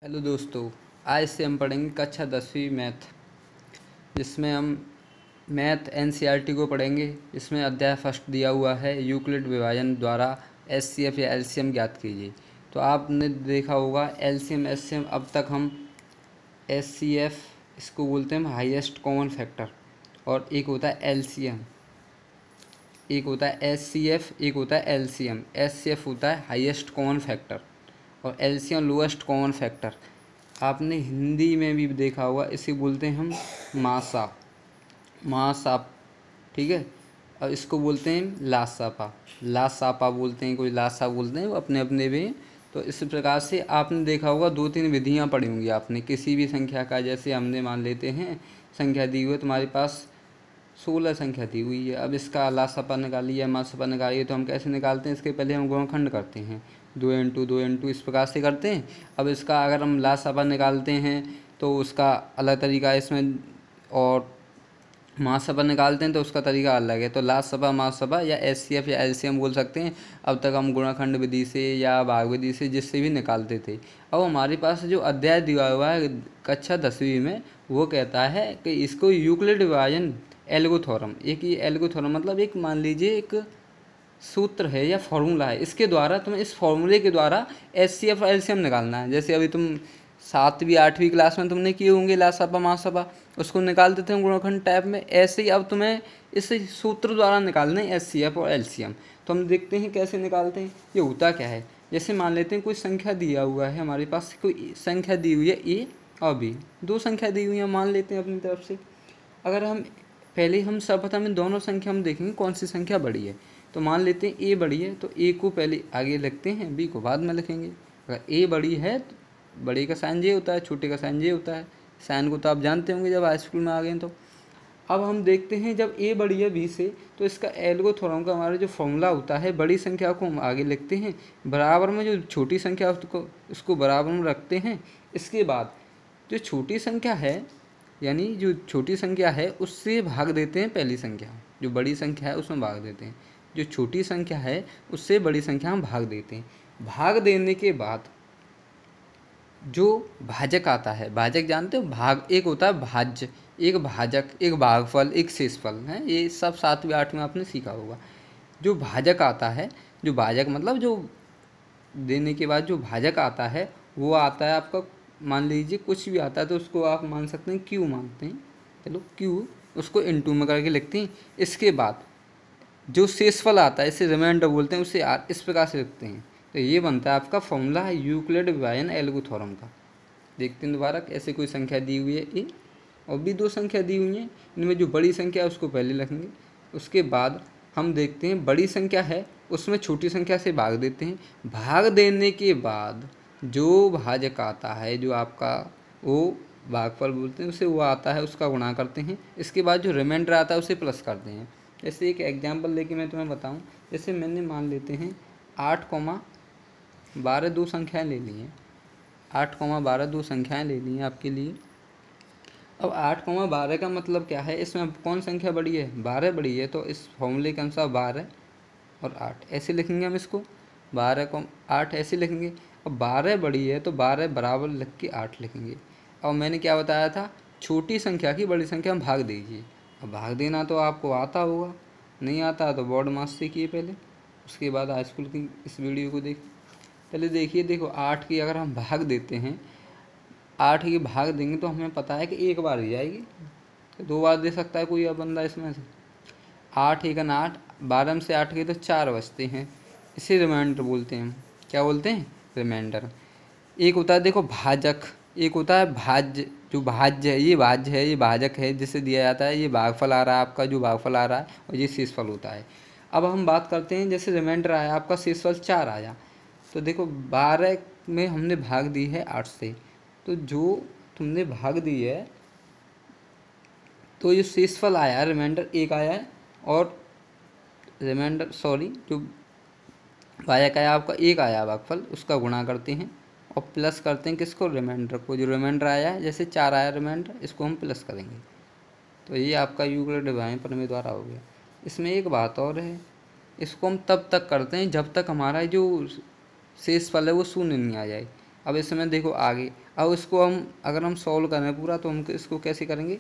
Hello दोस्तों। आज से हम पढ़ेंगे कक्षा 10वीं मैथ, जिसमें हम मैथ एनसीईआरटी को पढ़ेंगे। इसमें अध्याय फर्स्ट दिया हुआ है यूक्लिड विभाजन द्वारा एचसीएफ या एलसीएम ज्ञात कीजिए। तो आपने देखा होगा एलसीएम एचसीएम। अब तक हम एचसीएफ इसको बोलते हैं हाईएस्ट कॉमन फैक्टर, और एक होता है एलसीएम, एक होता है एचसीएफ, एक होता है एलसीएम। एचसीएफ होता है हाईएस्ट कॉमन फैक्टर और एलसीएम लोएस्ट कॉमन फैक्टर। आपने हिंदी में भी देखा होगा, इसे बोलते हैं हम मासा, महासाप, ठीक है। और इसको बोलते हैं लासापा, लासापा बोलते हैं, कोई लासा बोलते हैं, वो अपने अपने भी। तो इस प्रकार से आपने देखा होगा 2-3 विधियां पढ़ी होंगी आपने किसी भी संख्या का। जैसे हमने मान लेते हैं संख्या दी हुई है, तुम्हारे पास 16 संख्या दी हुई है। अब इसका लासापा निकालिए या मासापा निकालिए, तो हम कैसे निकालते हैं? इसके पहले हम गुणनखंड करते हैं, 2 × 2 इस प्रकार से करते हैं। अब इसका अगर हम लासापा निकालते हैं तो उसका अलग तरीका है इसमें, और महासभा निकालते हैं तो उसका तरीका अलग है। तो लासभा, महासभा या एचसीएफ या एलसीएम बोल सकते हैं। अब तक हम गुणनखंड विधि से या भाग विधि से जिससे भी निकालते थे। अब हमारे पास जो अध्याय दिया हुआ है कक्षा 10वीं में, वो कहता है कि इसको यूक्लिड विभाजन एल्गोथोरम, एक ये एल्गोथोरम मतलब एक मान लीजिए एक सूत्र है या फॉर्मूला है, इसके द्वारा तुम्हें, इस फॉर्मूले के द्वारा एचसीएफ और एलसीएम निकालना है। जैसे अभी तुम 7वीं 8वीं क्लास में तुमने किए होंगे लासपा महासभा, उसको निकालते थे गुणनखंड टाइप में। ऐसे ही अब तुम्हें इस सूत्र द्वारा निकालना है एचसीएफ और एलसीएम। तो हम देखते हैं कैसे निकालते हैं। ये होता क्या है, जैसे मान लेते हैं कोई संख्या दिया हुआ है हमारे पास, कोई संख्या दी हुई है ए और बी, 2 संख्या दी हुई है मान लेते हैं अपनी तरफ से। अगर हम पहले हम सर्वप्रथम इन दोनों संख्या हम देखेंगे कौन सी संख्या बड़ी है। तो मान लेते हैं ए बड़ी है, तो ए को पहले आगे लिखते हैं, बी को बाद में लिखेंगे। अगर ए बड़ी है तो बड़े का साइन जे होता है, छोटे का साइन जे होता है। साइन को तो आप जानते होंगे जब हाई स्कूल में आ गए तो। अब हम देखते हैं जब ए बड़ी है बी से, तो इसका एल्गोथोरम का हमारा जो फॉर्मूला होता है, बड़ी संख्या को हम आगे लिखते हैं, बराबर में जो छोटी संख्या उसको बराबर में रखते हैं। इसके बाद जो छोटी संख्या है, यानी जो छोटी संख्या है उससे भाग देते हैं पहली संख्या, जो बड़ी संख्या है उसमें भाग देते हैं। जो छोटी संख्या है उससे बड़ी संख्या हम भाग देते हैं। भाग देने के बाद जो भाजक आता है, भाजक जानते हो, भाग एक होता है भाज्य, एक भाजक, एक भागफल, एक शेषफल है। ये सब 7वीं 8वीं में आपने सीखा होगा। जो भाजक आता है, जो भाजक मतलब जो देने के बाद जो भाजक आता है, वो आता है आपका, मान लीजिए कुछ भी आता है तो उसको आप मान सकते हैं क्यू मानते हैं, चलो क्यू, उसको इनटू में करके लिखते हैं। इसके बाद जो शेषफल आता है, इसे रिमाइंडर बोलते हैं, उसे आर इस प्रकार से लिखते हैं। तो ये बनता है आपका फॉर्मूला है यूक्लिड विभाजन एल्गोथोरम का। देखते हैं दोबारा, ऐसे कोई संख्या दी हुई है ए और भी 2 संख्या दी हुई हैं, इनमें जो बड़ी संख्या है उसको पहले लिखेंगे। उसके बाद हम देखते हैं बड़ी संख्या है उसमें छोटी संख्या से भाग देते हैं। भाग देने के बाद जो भाजक आता है, जो आपका वो भागफल बोलते हैं उसे, वो आता है, उसका गुणा करते हैं। इसके बाद जो रिमाइंडर आता है उसे प्लस करते हैं। जैसे एक एग्जाम्पल लेके मैं तुम्हें बताऊं, जैसे मैंने मान लेते हैं 8,12 2 संख्याएँ ले ली हैं, 8,12 2 संख्याएँ ले ली हैं आपके लिए। अब 8,12 का मतलब क्या है, इसमें कौन संख्या बड़ी है? 12 बड़ी है। तो इस फॉर्मूले के अनुसार 12 और 8 ऐसे लिखेंगे हम इसको, 12 को 8 ऐसे लिखेंगे। अब 12 बड़ी है तो 12 बराबर लिख के 8 लिखेंगे। और मैंने क्या बताया था, छोटी संख्या की बड़ी संख्या में भाग दीजिए। अब भाग देना तो आपको आता होगा, नहीं आता तो बोर्ड मास सीखिए पहले, उसके बाद हाई स्कूल की इस वीडियो को देख। पहले देखिए, देखो 8 की अगर हम भाग देते हैं, 8 की भाग देंगे तो हमें पता है कि एक बार ही जाएगी, तो 2 बार दे सकता है कोई बंदा इसमें से। 8 एक 8, 12 में से 8 गए तो 4 बचते हैं, इसे रिमाइंडर बोलते हैं हम। क्या बोलते हैं? रिमाइंडर। एक होता है देखो भाजक, एक होता है भाज्य। जो भाज्य है, ये भाज्य है, ये भाजक है जिससे दिया जाता है। ये भागफल आ रहा है आपका, जो भागफल आ रहा है, और ये शेषफल होता है। अब हम बात करते हैं, जैसे रिमाइंडर आया आपका, शेषफल 4 आया, तो देखो 12 में हमने भाग दी है 8 से, तो जो तुमने भाग दी है तो ये शेषफल आया है, रिमाइंडर 1 आया है, और रिमाइंडर सॉरी जो भाजक आया आपका 1 आया भागफल, उसका गुणा करते हैं और प्लस करते हैं किसको? रिमाइंडर को। जो रिमाइंडर आया है, जैसे 4 आया रिमाइंडर, इसको हम प्लस करेंगे। तो ये आपका यूक्लिड विभाजन प्रमेय द्वारा हो गया। इसमें एक बात और है, इसको हम तब तक करते हैं जब तक हमारा जो शेषफल है वो शून्य नहीं आ जाए। अब इसमें देखो आगे, अब इसको हम अगर हम सॉल्व करें पूरा तो हम इसको कैसे करेंगे।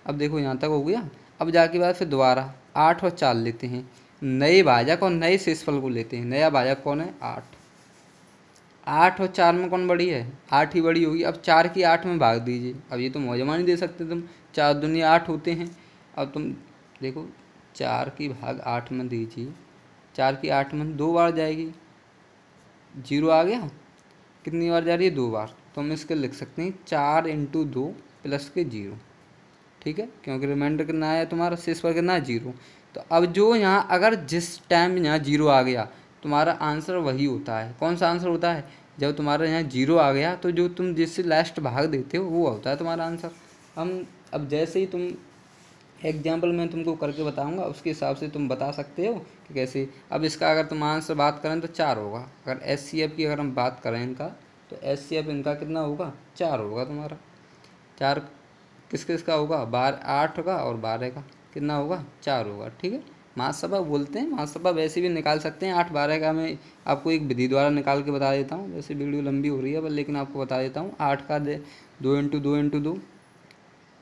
अब देखो यहाँ तक हो गया। अब जाके बाद फिर दोबारा 8 और 4 लेते हैं, नए भाजक और नए शेषफल को लेते हैं। नया भाजक कौन है, 8। 8 और 4 में कौन बड़ी है, 8 ही बड़ी होगी। अब 4 की 8 में भाग दीजिए। अब ये तो मौजमा नहीं दे सकते तुम, 4 दूनी 8 होते हैं। अब तुम देखो 4 की भाग 8 में दीजिए, 4 की 8 में 2 बार जाएगी, 0 आ गया। कितनी बार जा रही है, 2 बार। तो हम इसके लिख सकते हैं 4 × 2 प्लस के 0, ठीक है, क्योंकि रिमाइंडर कितना आया तुम्हारा, शेष पर कितना है, 0। तो अब जो यहाँ अगर जिस टाइम यहाँ 0 आ गया तुम्हारा आंसर वही होता है। कौन सा आंसर होता है, जब तुम्हारा यहाँ 0 आ गया तो जो तुम जिससे लास्ट भाग देते हो वो होता है तुम्हारा आंसर। हम अब जैसे ही तुम एग्जाम्पल मैं तुमको करके बताऊंगा उसके हिसाब से तुम बता सकते हो कि कैसे। अब इसका अगर तुम आंसर बात करें तो 4 होगा। अगर SCF की अगर हम बात करें इनका, तो SCF इनका कितना होगा, 4 होगा तुम्हारा। 4 किस किस का होगा, 8 का और 12 का कितना होगा, 4 होगा, ठीक है। महासभा बोलते हैं, महासभा वैसे भी निकाल सकते हैं 8 12 का। मैं आपको एक विधि द्वारा निकाल के बता देता हूँ, वैसे वीडियो लंबी हो रही है पर लेकिन आपको बता देता हूँ। 8 का 2 × 2 × 2,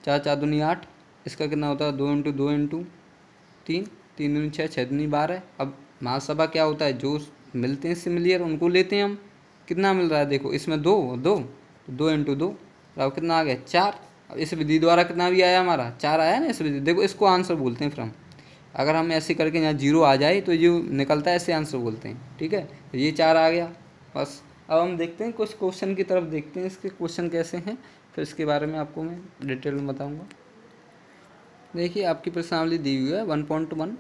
4 4 दूनी 8, इसका कितना होता है, 2 × 2 × 3, 3 दूनी 6, 6 दूनी 12। अब महासभा क्या होता है, जो मिलते हैं सिमिलियर उनको लेते हैं हम। कितना मिल रहा है देखो, इसमें 2 2, तो 2 × 2, अब कितना आ गया, 4। अब इस विधि द्वारा कितना भी आया हमारा, 4 आया ना इस विधि। देखो इसको आंसर बोलते हैं फिर हम, अगर हम ऐसे करके यहाँ 0 आ जाए तो जो निकलता है ऐसे आंसर बोलते हैं, ठीक है। तो ये 4 आ गया बस। अब हम देखते हैं कुछ क्वेश्चन की तरफ, देखते हैं इसके क्वेश्चन कैसे हैं, फिर इसके बारे में आपको मैं डिटेल में बताऊँगा। देखिए आपकी प्रश्नावली दी हुई है 1.1।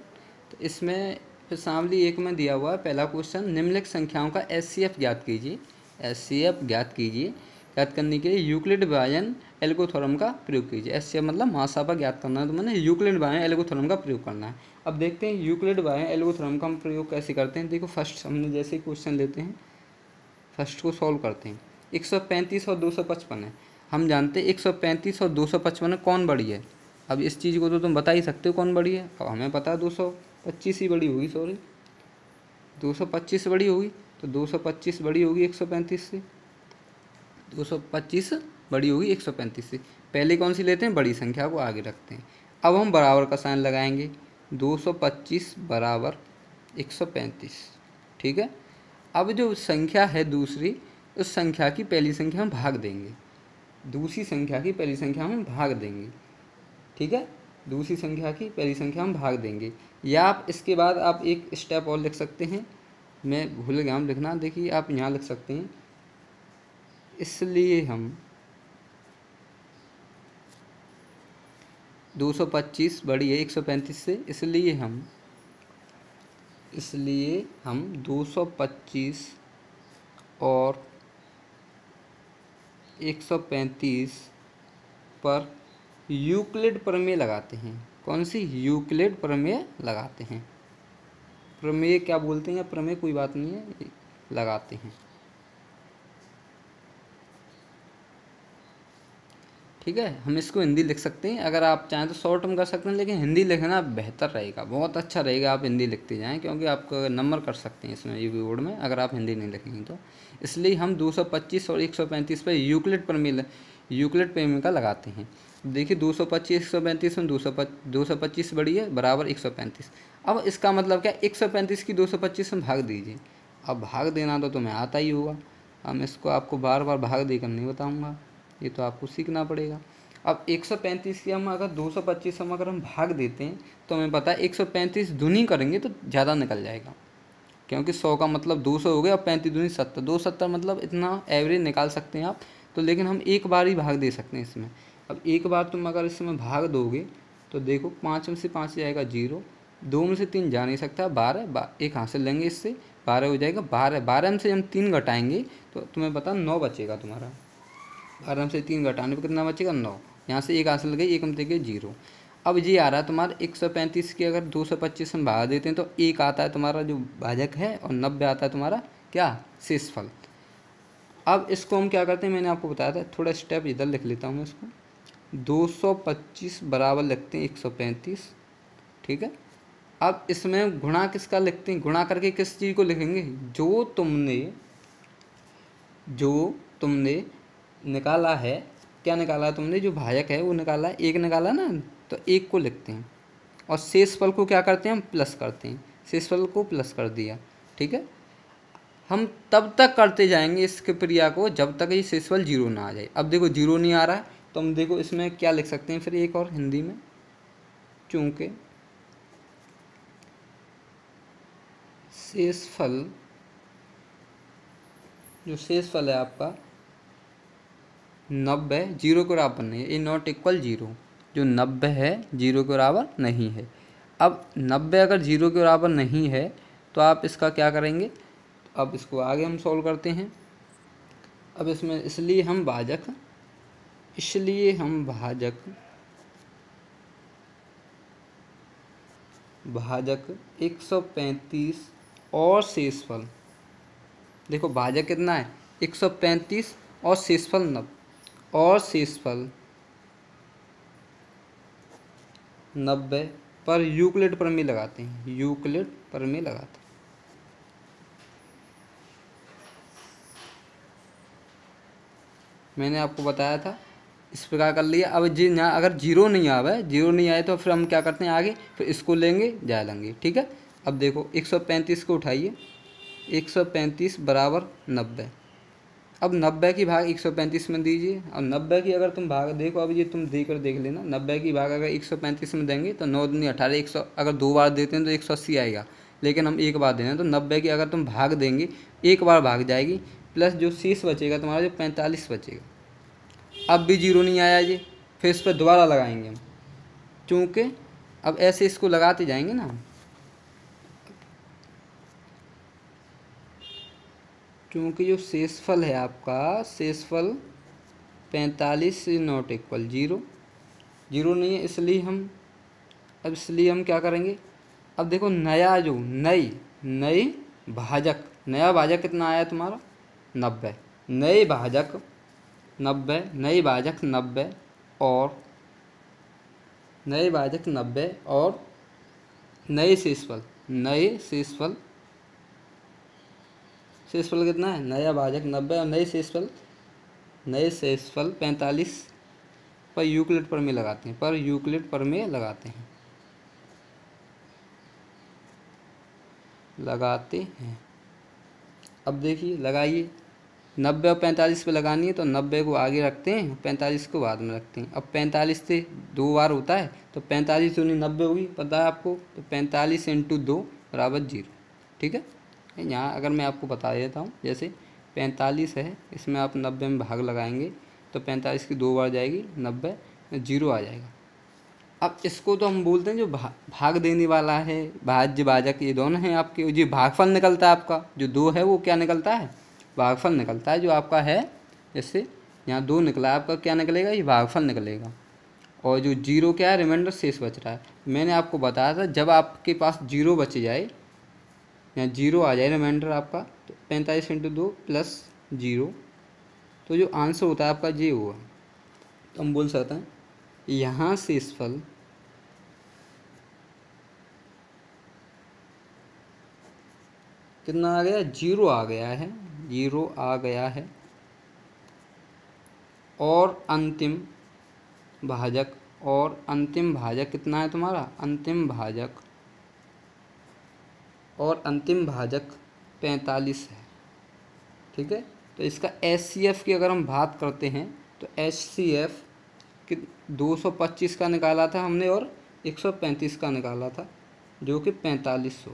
तो इसमें प्रश्नावली 1 में दिया हुआ है पहला क्वेश्चन, निम्नलिखित संख्याओं का SCF ज्ञात कीजिए। SCF ज्ञात कीजिए, ज्ञात करने के लिए यूक्लिड विभाजन एल्गोथ्योरम का प्रयोग कीजिए। SCF मतलब महासभा ज्ञात करना है, तो मैंने यूक्लिड विभाजन एल्गोथ्योरम का प्रयोग करना है। अब देखते हैं यूक्लिड विभाजन एल्गोथ्योरम का हम प्रयोग कैसे करते हैं। देखो फर्स्ट हमने जैसे क्वेश्चन लेते हैं, फर्स्ट को सॉल्व करते हैं। 135 और 255 है, हम जानते हैं 135 और 255 में कौन बड़ी है। अब इस चीज़ को तो तुम बता ही सकते हो कौन बड़ी है। अब हमें पता है 225 ही बड़ी होगी, सॉरी 225 बड़ी होगी। तो 225 बड़ी होगी 135 से, 225 बड़ी होगी 135 से। पहले कौन सी लेते हैं, बड़ी संख्या को आगे रखते हैं। अब हम बराबर का साइन लगाएंगे, 225 बराबर 135, ठीक है। अब जो संख्या है दूसरी, उस संख्या की पहली संख्या हम भाग देंगे, दूसरी संख्या की पहली संख्या हम भाग देंगे, ठीक है। दूसरी संख्या की पहली संख्या हम भाग देंगे। या आप इसके बाद आप एक स्टेप और लिख सकते हैं, मैं भूल गया हूँ लिखना। देखिए आप यहाँ लिख सकते हैं, इसलिए हम 225 बड़ी है 135 से, इसलिए हम 225 और 135 पर यूक्लिड प्रमेय लगाते हैं। कौन सी, यूक्लिड प्रमेय लगाते हैं। प्रमेय क्या बोलते हैं, या प्रमेय कोई बात नहीं है, लगाते हैं, ठीक है। हम इसको हिंदी लिख सकते हैं, अगर आप चाहें तो शॉर्ट में कर सकते हैं, लेकिन हिंदी लिखना बेहतर रहेगा, बहुत अच्छा रहेगा आप हिंदी लिखते जाएं, क्योंकि आप नंबर कर सकते हैं इसमें यूपी बोर्ड में अगर आप हिंदी नहीं लिखेंगे तो। इसलिए हम 225 और 135 पर यूक्लिड प्रमेय का लगाते हैं। देखिए 225 135 में 225 बड़ी है बराबर 135। अब इसका मतलब क्या, 135 की 225 में भाग दीजिए। अब भाग देना तो तुम्हें आता ही होगा, हम इसको आपको बार बार भाग देकर नहीं बताऊँगा, ये तो आपको सीखना पड़ेगा। अब 135 की हम अगर 225 हम अगर हम भाग देते हैं तो हमें पता है 135 दूनी करेंगे तो ज़्यादा निकल जाएगा, क्योंकि 100 का मतलब 200 हो गया और 35 दूनी 70, 270 मतलब इतना एवरेज निकाल सकते हैं आप। तो लेकिन हम एक बार ही भाग दे सकते हैं इसमें। अब एक बार तुम अगर इसमें भाग दोगे तो देखो 5 में से 5 जाएगा 0, 2 में से 3 जा नहीं सकता, 12 एक हासिल लेंगे इससे, 12 हो जाएगा। 12 में से हम 3 घटाएंगे तो तुम्हें पता 9 बचेगा तुम्हारा। 12 से 3 घटाने पर कितना बचेगा, 9। यहाँ से एक हासिल गई, एक में गई 0। अब ये आ रहा है तुम्हारा 135 की अगर 225 में भाग देते हैं तो 1 आता है तुम्हारा जो भाजक है, और 90 आता है तुम्हारा क्या, शेषफल। अब इसको हम क्या करते हैं, मैंने आपको बताया था, थोड़ा स्टेप इधर लिख लेता हूँ मैं इसको। 225 बराबर लिखते हैं 135, ठीक है। अब इसमें गुणा किसका लिखते हैं, गुणा करके किस चीज़ को लिखेंगे, जो तुमने निकाला है, क्या निकाला है तुमने, जो भाजक है वो निकाला है, एक निकाला ना, तो एक को लिखते हैं और शेषफल को क्या करते हैं हम प्लस करते हैं, शेषफल को प्लस कर दिया। ठीक है, हम तब तक करते जाएंगे इस क्रिया को जब तक ये शेषफल जीरो ना आ जाए। अब देखो जीरो नहीं आ रहा है तो हम देखो इसमें क्या लिख सकते हैं फिर एक और हिंदी में, चूंकि शेषफल, जो शेषफल है आपका 90 जीरो के बराबर नहीं है, ए नॉट इक्वल जीरो, जो 90 है जीरो के बराबर नहीं है। अब 90 अगर जीरो के बराबर नहीं है तो आप इसका क्या करेंगे, अब इसको आगे हम सॉल्व करते हैं। अब इसमें इसलिए हम भाजक 135 और शेषफल, देखो भाजक कितना है 135 और शेषफल 90 पर यूक्लिड प्रमेय लगाते हैं, यूक्लिड प्रमेय लगाते हैं। मैंने आपको बताया था इस प्रकार कर लिया। अब जी यहाँ अगर जीरो नहीं आए तो फिर हम क्या करते हैं आगे, फिर इसको लेंगे लेंगे। ठीक है, अब देखो 135 को उठाइए, 135 बराबर 90। अब 90 की भाग 135 में दीजिए, और 90 की अगर तुम भाग देखो, अब ये तुम देख लेना, 90 की भाग अगर 135 में देंगे तो 9 दूनी 18, 100 अगर 2 बार देते हैं तो 180 आएगा, लेकिन हम एक बार दे रहे हैं तो 90 की अगर तुम भाग देंगे एक बार भाग जाएगी, प्लस जो शेष बचेगा तुम्हारा जो 45 बचेगा। अब भी जीरो नहीं आया जी, फिर इस पर दोबारा लगाएंगे हम, चूँकि अब ऐसे इसको लगाते जाएंगे ना, क्योंकि जो शेषफल है आपका, शेषफल 45 is not equal zero, zero नहीं है, इसलिए हम क्या करेंगे। अब देखो नया जो नई भाजक, नया भाजक कितना आया तुम्हारा 90, नई भाजक 90 और नए शेषफल कितना है, नया भाजक 90 और नए शेषफल 45 पर यूक्लिड प्रमेय लगाते हैं। अब देखिए लगाइए, 90 और 45 पे लगानी है तो 90 को आगे रखते हैं, 45 को बाद में रखते हैं। अब 45 से 2 बार होता है तो 45 दूनी 90 होगी, पता है आपको, तो 45 × 2 बराबर 0। ठीक है, यहाँ अगर मैं आपको बता देता हूँ, जैसे 45 है, इसमें आप 90 में भाग लगाएंगे तो 45 की 2 बार जाएगी, 90 जीरो आ जाएगा। अब इसको तो हम बोलते हैं जो भाग देने वाला है, भाज्य भाजक ये दोनों हैं आपके, जो भागफल निकलता है आपका, जो 2 है वो क्या निकलता है, भागफल निकलता है जो आपका है। जैसे यहाँ 2 निकला है आपका, क्या निकलेगा, ये भागफल निकलेगा, और जो जीरो क्या है, रिमाइंडर शेष बच रहा है। मैंने आपको बताया था जब आपके पास जीरो बच जाए, यहाँ जीरो आ जाए रिमाइंडर आपका, तो 45 × 2 + 0, तो जो आंसर होता है आपका ये हुआ। तो हम बोल सकते हैं यहाँ शेषफल कितना आ गया, जीरो आ गया है, और अंतिम भाजक कितना है तुम्हारा, अंतिम भाजक 45 है। ठीक है, तो इसका HCF की अगर हम बात करते हैं तो HCF कि 225 का निकाला था हमने और 135 का निकाला था, जो कि 45 हो।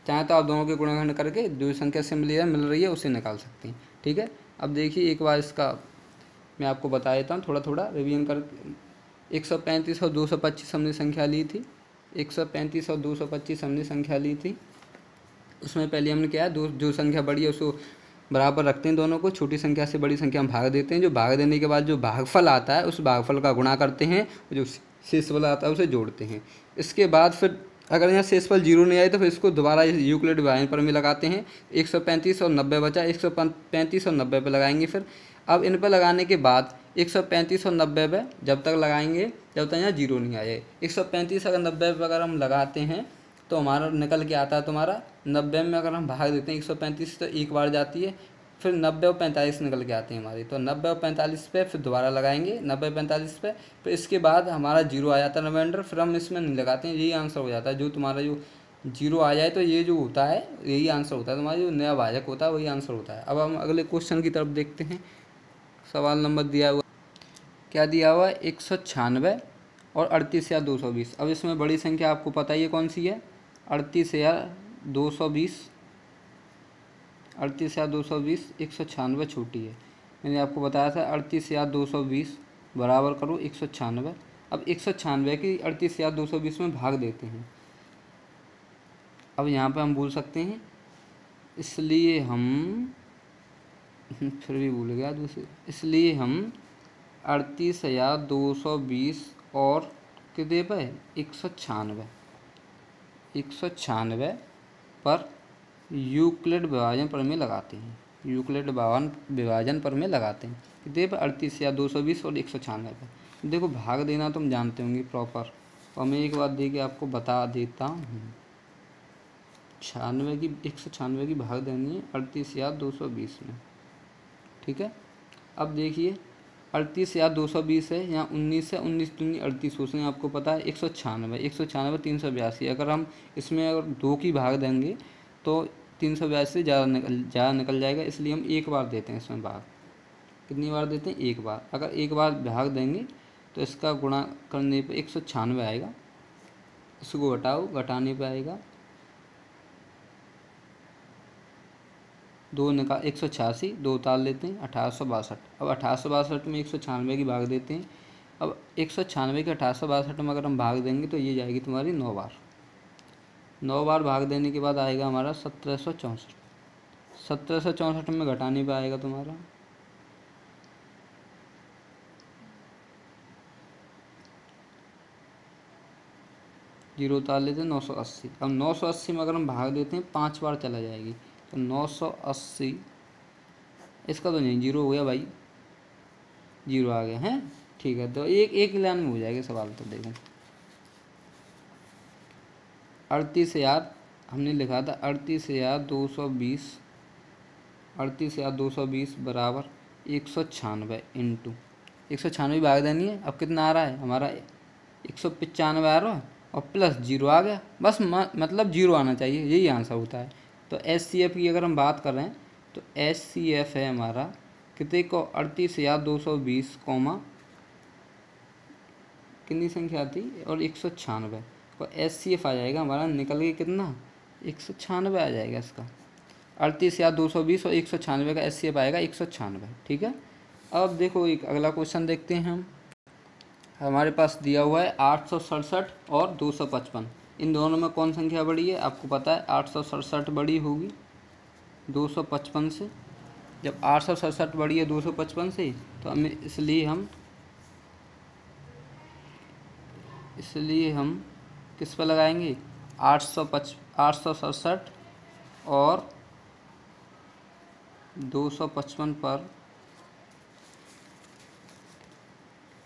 चाहे तो आप दोनों के गुणनखंड करके जो संख्या सिमिलर मिल रही है उसे निकाल सकते हैं। ठीक है, अब देखिए एक बार इसका मैं आपको बता देता हूँ, थोड़ा रिवीजन कर। 135 और 225 हमने संख्या ली थी, 135 और 225 हमने संख्या ली थी। उसमें पहले हमने क्या है, जो संख्या बड़ी है उसको बराबर रखते हैं, दोनों को छोटी संख्या से बड़ी संख्या में भाग देते हैं। जो भाग देने के बाद जो भागफल आता है उस भागफल का गुणा करते हैं, जो शेषफल आता है उसे जोड़ते हैं। इसके बाद फिर अगर यहाँ शेषफल जीरो नहीं आए तो फिर इसको दोबारा यूक्लिड विभाजन प्रमेय लगाते हैं। 135 और 90 बचा, 135 और 90 पे लगाएंगे। फिर अब इन पर लगाने के बाद 135 और 90 पे जब तक लगाएंगे जब तक यहाँ जीरो नहीं आए। 135 अगर 90 पे अगर हम लगाते हैं तो हमारा निकल के आता है तुम्हारा 90 में अगर हम भाग देते हैं 135 तो एक बार जाती है, फिर 90 और 45 निकल के आती है हमारी, तो 90 और 45 पे फिर दोबारा लगाएंगे 90 45 पे, फिर इसके बाद हमारा जीरो आ जाता है रिमाइंडर, फिर हम इसमें नहीं लगाते हैं, यही आंसर हो जाता है। जो तुम्हारा जो जीरो आ जाए तो ये जो होता है यही आंसर होता है, तुम्हारा जो नया भाजक होता है वही आंसर होता है। अब हम अगले क्वेश्चन की तरफ देखते हैं। सवाल नंबर दिया हुआ, क्या दिया हुआ है, 196 और 38 या 220। अब इसमें बड़ी संख्या आपको पता ही है कौन सी है, 38 या 220। 38 या 220, 196 छोटी है। मैंने आपको बताया था 38 या 220 बराबर करो 196। अब 196 की 38 या 220 में भाग देते हैं। अब यहाँ पे हम भूल सकते हैं, इसलिए हम फिर भी भूल गया दूसरे, इसलिए हम 38,220 और कितने पे 196 पर यूक्लिड विभाजन प्रमेय लगाते हैं। यूक्लिड विभाजन प्रमेय लगाते हैं कितने पे, 38 या 220 और 196 पर। देखो भाग देना तुम जानते होंगे प्रॉपर, और मैं एक बात दे के आपको बता देता हूँ। 196 की भाग देनी है 38 या 220 में, ठीक है। अब देखिए 38 या 220 है, यहाँ 19 है, 19 दूनी 38, उसमें आपको पता है 196 382। अगर हम इसमें अगर 2 की भाग देंगे तो 382 से ज़्यादा निकल जाएगा, इसलिए हम एक बार देते हैं इसमें भाग। कितनी बार देते हैं, एक बार। अगर एक बार भाग देंगे तो इसका गुणा करने पे 196 आएगा, इसको घटाओ, घटाने पे आएगा 2 निकाल 186, 2 उतार लेते हैं 1862। अब 1862 में 196 की भाग देते हैं। अब 196 के 1862 में अगर हम भाग देंगे तो ये जाएगी तुम्हारी 9 बार। 9 बार भाग देने के बाद आएगा हमारा 1764। 1764 में घटाने पे आएगा तुम्हारा 0 उतार लेते हैं 980। अब 980 में अगर हम भाग देते हैं 5 बार चला जाएगी, तो 980, इसका तो नहीं, 0 हो गया भाई, 0 आ गया है, ठीक है। तो एक लाइन में हो जाएगा सवाल। तो देखो 38,000 हमने लिखा था 38,220, 38,220 बराबर 196 इंटू 196 भाग देनी है। अब कितना आ रहा है हमारा 195 आ रहा है, और प्लस 0 आ गया, बस मतलब 0 आना चाहिए, यही आंसर होता है। तो SCF की अगर हम बात कर रहे हैं तो SCF है हमारा कितने को 38,220 कॉमा कितनी संख्या थी और 196, और SCF आ जाएगा हमारा निकल के कितना 196 आ जाएगा इसका। 38,220 और 196 का SCF आएगा 196, ठीक है। अब देखो एक अगला क्वेश्चन देखते हैं हम। हमारे पास दिया हुआ है 867 और 255। इन दोनों में कौन संख्या बड़ी है, आपको पता है 867 बड़ी होगी 255 से। जब 867 बड़ी है 255 से, तो हमें इसलिए हम किस पर लगाएंगे, 867 और 255 पर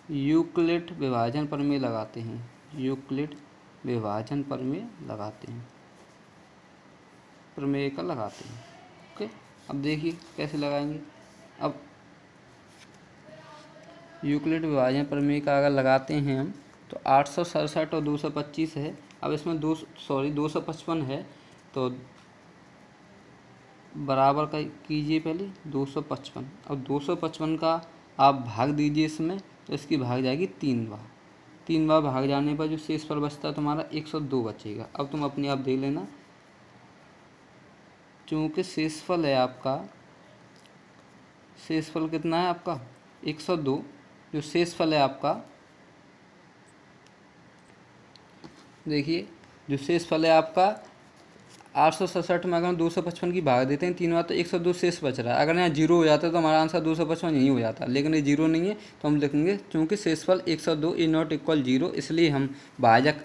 यूक्लिड विभाजन प्रमेय लगाते हैं। यूक्लिड विभाजन प्रमेय लगाते हैं, प्रमेय का लगाते हैं, ओके। अब देखिए कैसे लगाएंगे। अब यूक्लिड विभाजन प्रमेय का अगर लगाते हैं हम, तो 867 और 225 है। अब इसमें 255 है, तो बराबर का कीजिए पहले 255। अब 255 का आप भाग दीजिए इसमें, तो इसकी भाग जाएगी 3 बार। 3 बार भाग जाने पर जो शेषफल बचता है तुम्हारा 102 बचेगा। अब तुम अपने आप देख लेना, चूँकि शेषफल है आपका, शेषफल कितना है आपका 102, जो शेषफल है आपका, देखिए जो शेषफल है आपका 867 में अगर हम 255 की भाग देते हैं 3 बार, तो 102 शेष बच रहा है। अगर यहाँ 0 हो जाता है तो हमारा आंसर 255 यही हो जाता है, लेकिन ये 0 नहीं है, तो हम लिखेंगे चूँकि शेषफल 102 इज नॉट इक्वल 0, इसलिए हम भाजक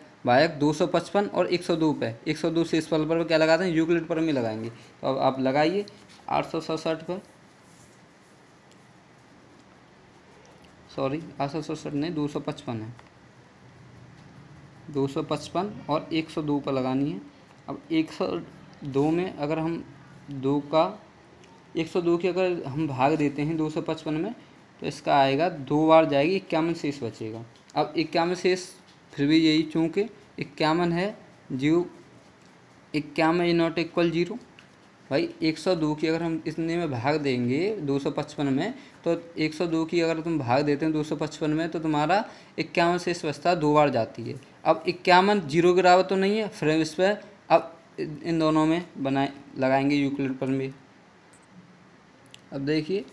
255 और 102 पे 102 शेषफल पर क्या लगाते हैं, यूक्लिड प्रमेय लगाएंगे। तो अब आप लगाइए 867 पर, सॉरी 867 नहीं 255 है, 255 और 102 पर लगानी है। अब 102 में अगर हम 2 का 102 की अगर हम भाग देते हैं 255 में तो इसका आएगा 2 बार जाएगी, 51 शेष बचेगा। अब 51 शेष फिर भी यही, चूँकि 51 है, 51 इज नॉट इक्वल 0। भाई 102 की अगर हम इतने में भाग देंगे 255 में, तो 102 की अगर तुम भाग देते हैं 255 में तो तुम्हारा 51 शेष बचता 2 बार जाती है। अब 51 0 के बराबर तो नहीं है, फिर इस पर अब इन दोनों में लगाएंगे यूक्लिड प्रमेय। अब देखिए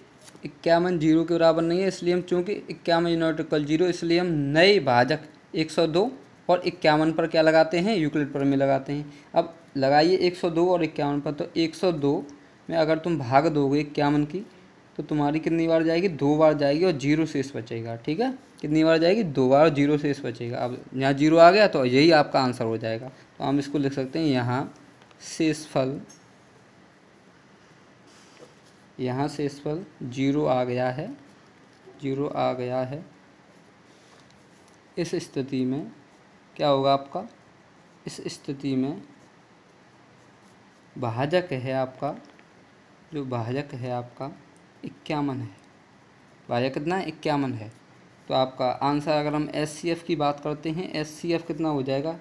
51 0 के बराबर नहीं है, इसलिए हम चूँकि 51 नॉट इक्वल 0, इसलिए हम नए भाजक 102 और 51 पर क्या लगाते हैं, यूक्लिड प्रमेय लगाते हैं। अब लगाइए 102 और 51 पर, तो 102 में अगर तुम भाग दोगे 51 की तो तुम्हारी कितनी बार जाएगी, 2 बार जाएगी और 0 शेष बचेगा। ठीक है, कितनी बार जाएगी, 2 बार और 0 शेष बचेगा। अब यहाँ 0 आ गया तो यही आपका आंसर हो जाएगा। तो हम इसको लिख सकते हैं यहाँ शेषफल, यहाँ शेषफल 0 आ गया है, 0 आ गया है। इस स्थिति में क्या होगा आपका, इस स्थिति में भाजक है आपका, जो भाजक है आपका 51 है। भाजक कितना है, 51 है। तो आपका आंसर अगर हम एचसीएफ की बात करते हैं, एचसीएफ कितना हो जाएगा,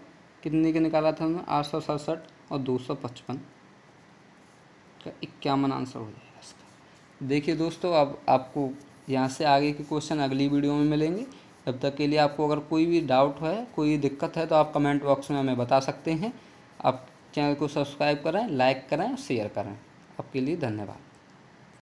कितने का निकाला था हमने, 867 और 255 का 51 आंसर हो जाएगा इसका। देखिए दोस्तों, अब आपको यहाँ से आगे के क्वेश्चन अगली वीडियो में मिलेंगे। तब तक के लिए आपको अगर कोई भी डाउट है, कोई दिक्कत है, तो आप कमेंट बॉक्स में हमें बता सकते हैं। आप चैनल को सब्सक्राइब करें, लाइक करें, शेयर करें। आपके लिए धन्यवाद।